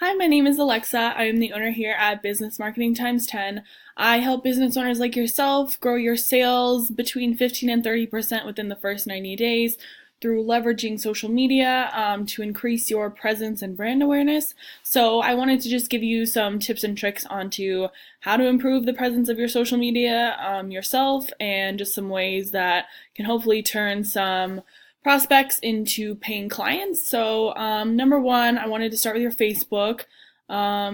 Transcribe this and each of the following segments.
Hi, my name is Alexa. I am the owner here at Business Marketing Times 10. I help business owners like yourself grow your sales between 15 and 30% within the first 90 days through leveraging social media to increase your presence and brand awareness. So I wanted to just give you some tips and tricks onto how to improve the presence of your social media yourself, and just some ways that can hopefully turn some prospects into paying clients. So number one, I wanted to start with your Facebook.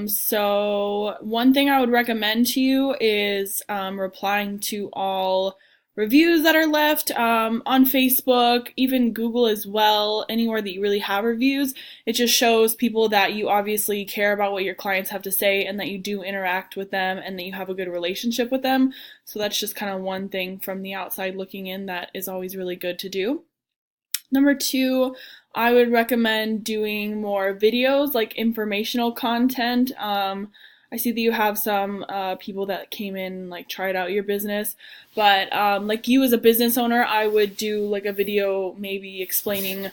So one thing I would recommend to you is replying to all reviews that are left on Facebook, even Google as well, anywhere that you really have reviews. It just shows people that you obviously care about what your clients have to say and that you do interact with them and that you have a good relationship with them. So that's just kind of one thing from the outside looking in that is always really good to do. Number two, I would recommend doing more videos, like informational content. I see that you have some people that came in, like tried out your business, but like you as a business owner, I would do like a video maybe explaining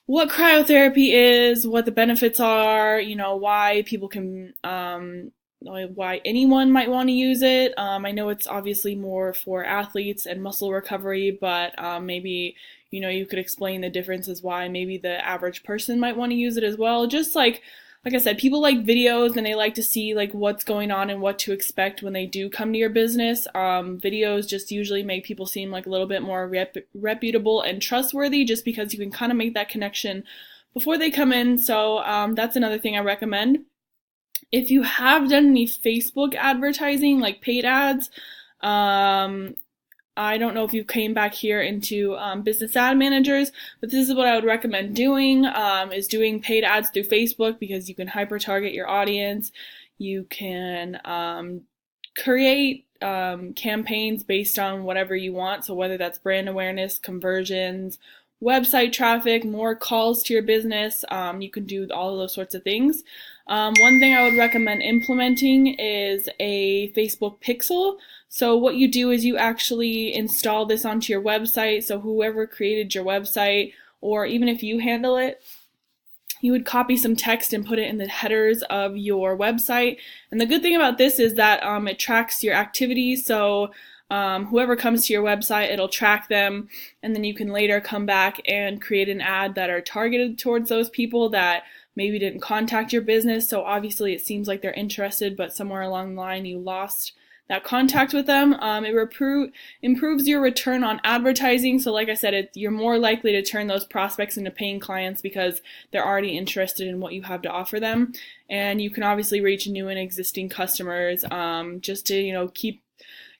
what cryotherapy is, what the benefits are, why people can, why anyone might want to use it. I know it's obviously more for athletes and muscle recovery, but maybe, you could explain the differences why maybe the average person might want to use it as well. Just like I said, people like videos and they like to see like what's going on and what to expect when they do come to your business. Videos just usually make people seem like a little bit more reputable and trustworthy, just because you can kind of make that connection before they come in. So that's another thing I recommend. If you have done any Facebook advertising, like paid ads, I don't know if you came back here into business ad managers, but this is what I would recommend doing, is doing paid ads through Facebook, because you can hyper target your audience. You can create campaigns based on whatever you want. So whether that's brand awareness, conversions, website traffic, more calls to your business, you can do all of those sorts of things. One thing I would recommend implementing is a Facebook pixel. So what you do is you actually install this onto your website. So whoever created your website, or even if you handle it, you would copy some text and put it in the headers of your website. And the good thing about this is that it tracks your activities. So whoever comes to your website, it'll track them, and then you can later come back and create an ad that are targeted towards those people that maybe didn't contact your business. So obviously it seems like they're interested, but somewhere along the line you lost that contact with them. It improves your return on advertising. So like I said, you're more likely to turn those prospects into paying clients because they're already interested in what you have to offer them. And you can obviously reach new and existing customers, just to,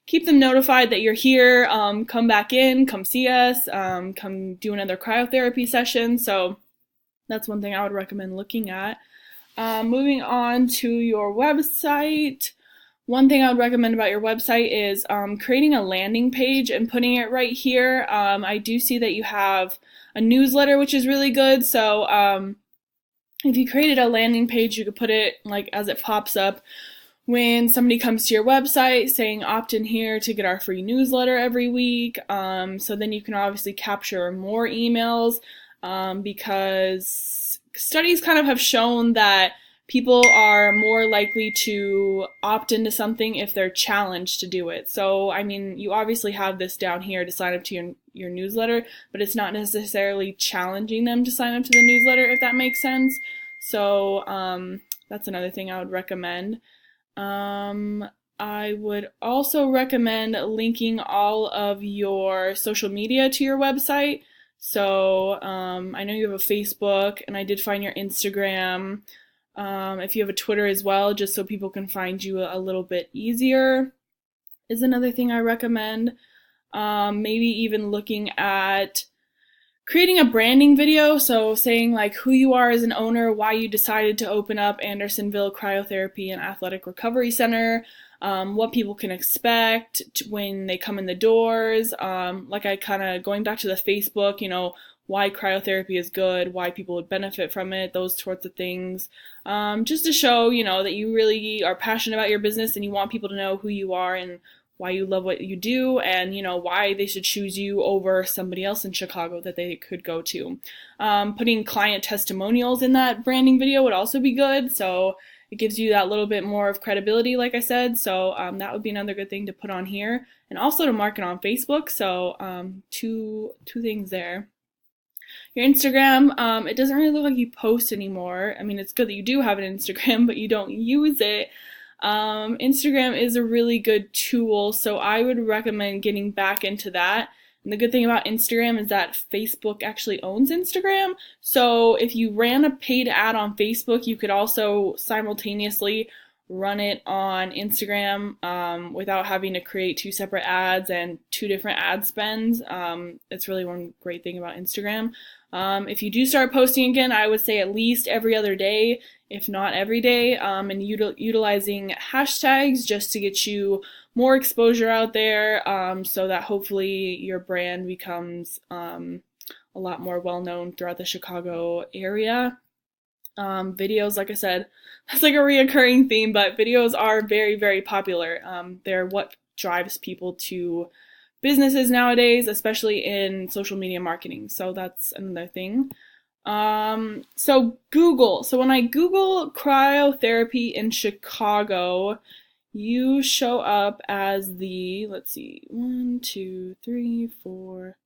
keep them notified that you're here. Come back in, come see us, come do another cryotherapy session. So that's one thing I would recommend looking at. Moving on to your website. One thing I would recommend about your website is creating a landing page and putting it right here. I do see that you have a newsletter, which is really good. So if you created a landing page, you could put it like as it pops up when somebody comes to your website, saying opt in here to get our free newsletter every week. So then you can obviously capture more emails, because studies kind of have shown that people are more likely to opt into something if they're challenged to do it. So, I mean, you obviously have this down here to sign up to your newsletter, but it's not necessarily challenging them to sign up to the newsletter, if that makes sense. So, that's another thing I would recommend. I would also recommend linking all of your social media to your website. So, I know you have a Facebook, and I did find your Instagram. If you have a Twitter as well, just so people can find you a little bit easier, is another thing I recommend. Maybe even looking at creating a branding video, so saying like who you are as an owner, why you decided to open up Andersonville Cryotherapy and Athletic Recovery Center, what people can expect when they come in the doors, like I kind of going back to the Facebook, why cryotherapy is good, why people would benefit from it, those sorts of things, just to show, that you really are passionate about your business and you want people to know who you are and why you love what you do, and why they should choose you over somebody else in Chicago that they could go to. Putting client testimonials in that branding video would also be good, so it gives you that little bit more of credibility, like I said. So that would be another good thing to put on here, and also to market on Facebook. So two things there. Your Instagram, it doesn't really look like you post anymore. I mean, it's good that you do have an Instagram, but you don't use it. Instagram is a really good tool, so I would recommend getting back into that. And the good thing about Instagram is that Facebook actually owns Instagram. So if you ran a paid ad on Facebook, you could also simultaneously run it on Instagram without having to create two separate ads and two different ad spends. It's really one great thing about Instagram. If you do start posting again, I would say at least every other day, if not every day, and utilizing hashtags just to get you more exposure out there, so that hopefully your brand becomes a lot more well-known throughout the Chicago area. Videos, like I said, that's like a reoccurring theme, but videos are very, very popular. They're what drives people to businesses nowadays, especially in social media marketing. So that's another thing. So Google. So when I Google cryotherapy in Chicago, you show up as the, let's see, 1, 2, 3, 4.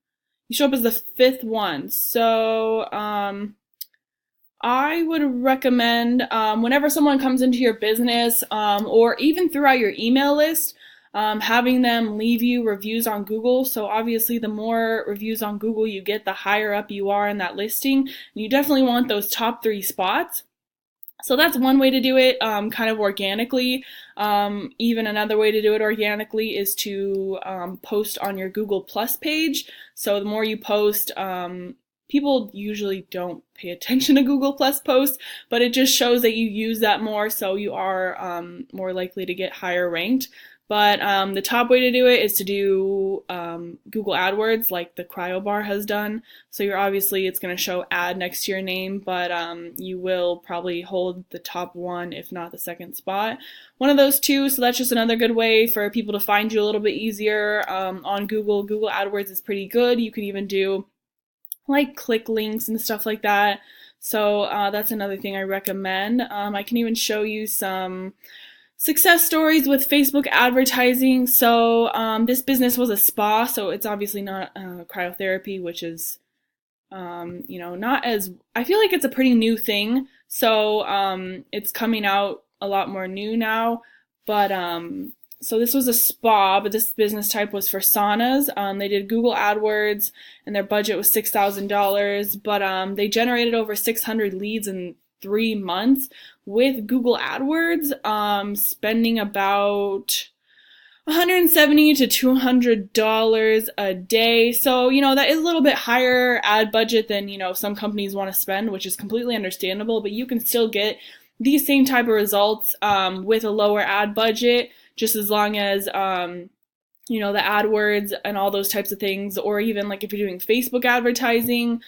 You show up as the 5th one. So I would recommend whenever someone comes into your business, or even throughout your email list, having them leave you reviews on Google. So obviously the more reviews on Google you get, the higher up you are in that listing. And you definitely want those top 3 spots. So that's one way to do it, kind of organically. Even another way to do it organically is to post on your Google Plus page. So the more you post, people usually don't pay attention to Google Plus posts, but it just shows that you use that more, so you are more likely to get higher ranked. But the top way to do it is to do Google AdWords, like the Cryo bar has done. So it's going to show ad next to your name, but you will probably hold the top one, if not the 2nd spot. One of those two, so that's just another good way for people to find you a little bit easier on Google. Google AdWords is pretty good. You can even do like click links and stuff like that. So that's another thing I recommend. I can even show you some success stories with Facebook advertising. So this business was a spa, so it's obviously not cryotherapy, which is not as, I feel like it's a pretty new thing. So it's coming out a lot more new now. But so this was a spa, but this business type was for saunas. They did Google AdWords, and their budget was $6,000, but they generated over 600 leads in 3 months with Google AdWords, spending about $170 to $200 a day. So, that is a little bit higher ad budget than, some companies want to spend, which is completely understandable, but you can still get these same type of results with a lower ad budget, just as long as, the AdWords and all those types of things, or even like if you're doing Facebook advertising,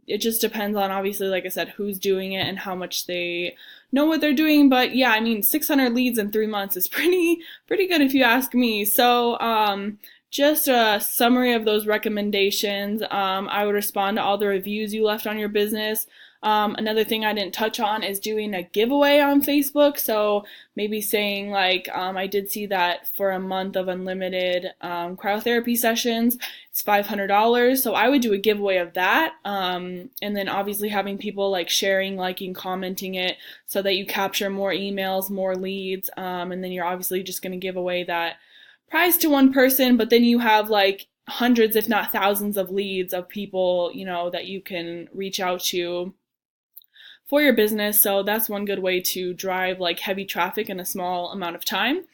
it just depends on, obviously, like I said, who's doing it and how much they know what they're doing. But yeah, 600 leads in 3 months is pretty good if you ask me. So just a summary of those recommendations. I would respond to all the reviews you left on your business. Another thing I didn't touch on is doing a giveaway on Facebook. So maybe saying like, I did see that for a month of unlimited cryotherapy sessions, it's $500. So I would do a giveaway of that. And then obviously having people like sharing, liking, commenting it so that you capture more emails, more leads. And then you're obviously just going to give away that prize to one person, but then you have like hundreds, if not thousands of leads of people, that you can reach out to for your business. So that's one good way to drive like heavy traffic in a small amount of time.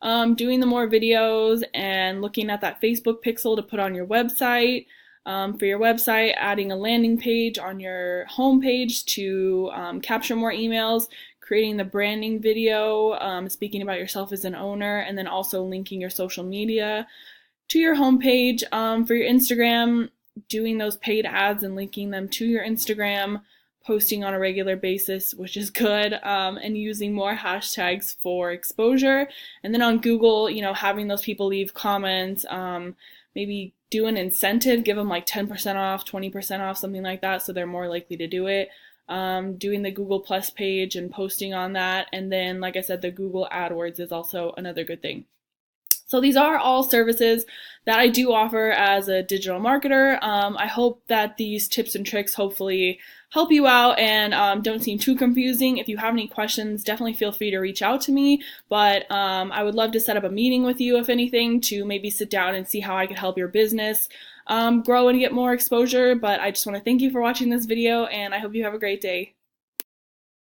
Doing the more videos and looking at that Facebook pixel to put on your website. For your website, adding a landing page on your homepage to capture more emails, creating the branding video, speaking about yourself as an owner, and then also linking your social media to your homepage. For your Instagram, doing those paid ads and linking them to your Instagram, posting on a regular basis, which is good, and using more hashtags for exposure. And then on Google, having those people leave comments, maybe do an incentive, give them like 10% off, 20% off, something like that, so they're more likely to do it. Doing the Google Plus page and posting on that. And then, like I said, the Google AdWords is also another good thing. So these are all services that I do offer as a digital marketer. I hope that these tips and tricks hopefully help you out and don't seem too confusing. If you have any questions, definitely feel free to reach out to me. But I would love to set up a meeting with you, if anything, to maybe sit down and see how I could help your business grow and get more exposure. But I just want to thank you for watching this video, and I hope you have a great day.